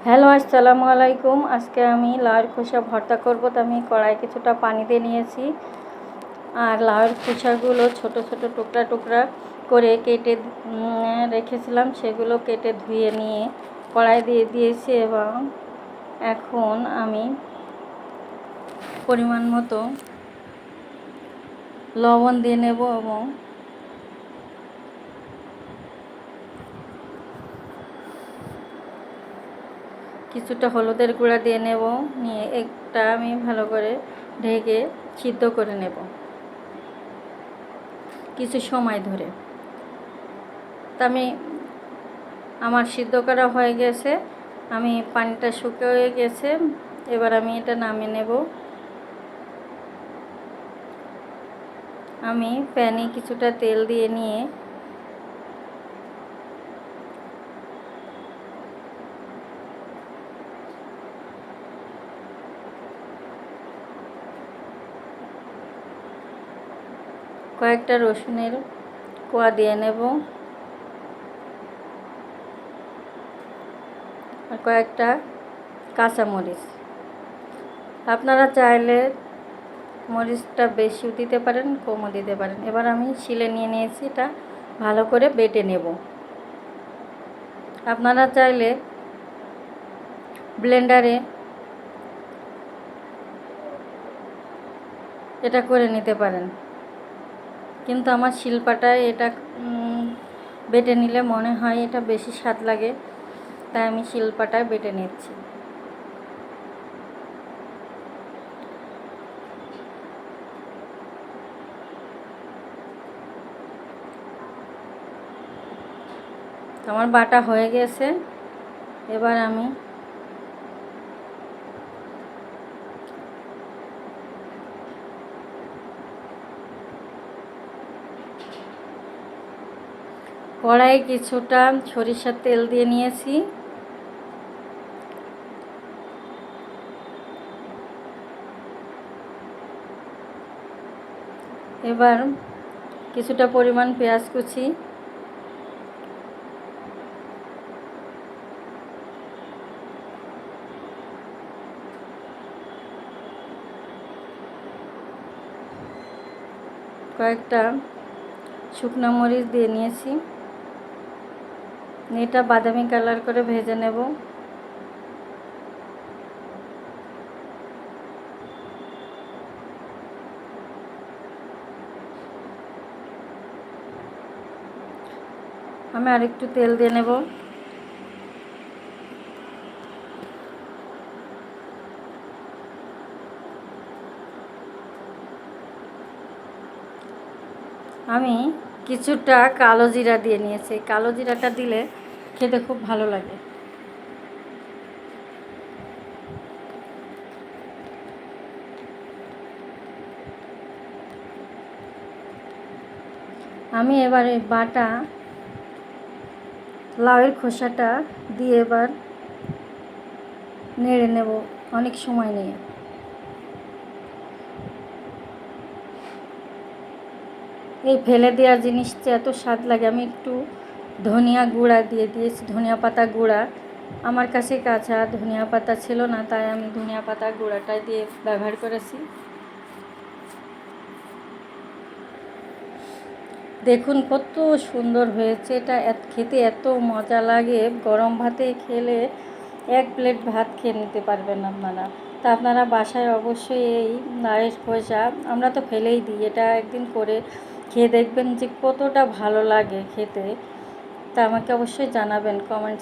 Hello, আসসালামু আলাইকুম। আজকে আমি লাউয়ের খোসা ভর্তা করব। তো আমি কড়াই কিছুটা পানি দিয়ে নিয়েছি, আর লাউয়ের খোসাগুলো ছোট ছোট টুকরা টুকরা করে কেটে রেখেছিলাম। সেগুলো কেটে ধুয়ে নিয়ে কড়াই দিয়ে দিয়েছি, এবং এখন আমি পরিমাণ মতো লবণ দিয়ে নেব, এবং কিছুটা হলুদের গুঁড়া দিয়ে নেব। নিয়ে একটা আমি ভালো করে ঢেকে সিদ্ধ করে নেব কিছু সময় ধরে। তা আমার সিদ্ধ করা হয়ে গেছে, আমি পানিটা শুকিয়ে গেছে। এবার আমি এটা নামিয়ে নেব। আমি প্যানে কিছুটা তেল দিয়ে নিয়ে কয়েকটা রসুনের কোয়া দিয়ে নেব, আর কয়েকটা কাঁচামরিচ। আপনারা চাইলে মরিচটা বেশিও দিতে পারেন, কমও দিতে পারেন। এবার আমি শিলে নিয়ে নিয়েছি, এটা ভালো করে বেটে নেব। আপনারা চাইলে ব্লেন্ডারে এটা করে নিতে পারেন, কিন্তু আমার শিলপাটায় এটা বেটে নিলে মনে হয় এটা বেশি স্বাদ লাগে, তাই আমি শিলপাটায় বেটে নিচ্ছি। আমার বাটা হয়ে গেছে। এবার আমি কড়াইয়ে কিছুটা সরিষার তেল দিয়ে নিয়েছি। এবার কিছুটা পরিমাণ পেঁয়াজ কুচি, কয়েকটা শুকনো মরিচ দিয়ে নিয়েছি। এটা বাদামি কালার করে ভেজে নেব। আমি আরেকটু তেল দিয়ে নেব। আমি কিছুটা কালো জিরা দিয়ে নিয়েছি। কালো জিরাটা দিলে খেতে খুব ভালো লাগে। আমি এবার এই বাটা লাউয়ের খোসাটা দিয়ে এবার নেড়ে নেব অনেক সময় নিয়ে। এই ফেলে দেওয়ার জিনিসটা এত স্বাদ লাগে। আমি একটু ধনিয়া গুঁড়া দিয়ে দিয়েছি, ধনিয়া পাতা গুঁড়া। আমার কাছে কাঁচা ধনিয়া পাতা ছিল না, তাই আমি ধনিয়া পাতা গুঁড়াটা দিয়ে ব্যবহার করেছি। দেখুন কত সুন্দর হয়েছে। এটা খেতে এত মজা লাগে, গরম ভাতে খেলে এক প্লেট ভাত খেয়ে নিতে পারবেন আপনারা। তা আপনারা বাসায় অবশ্যই এই লাউয়ের খোসা, আমরা তো ফেলেই দিই, এটা একদিন করে খেয়ে দেখবেন যে কতটা ভালো লাগে খেতে। তা আমাকে অবশ্যই জানাবেন কমেন্টস।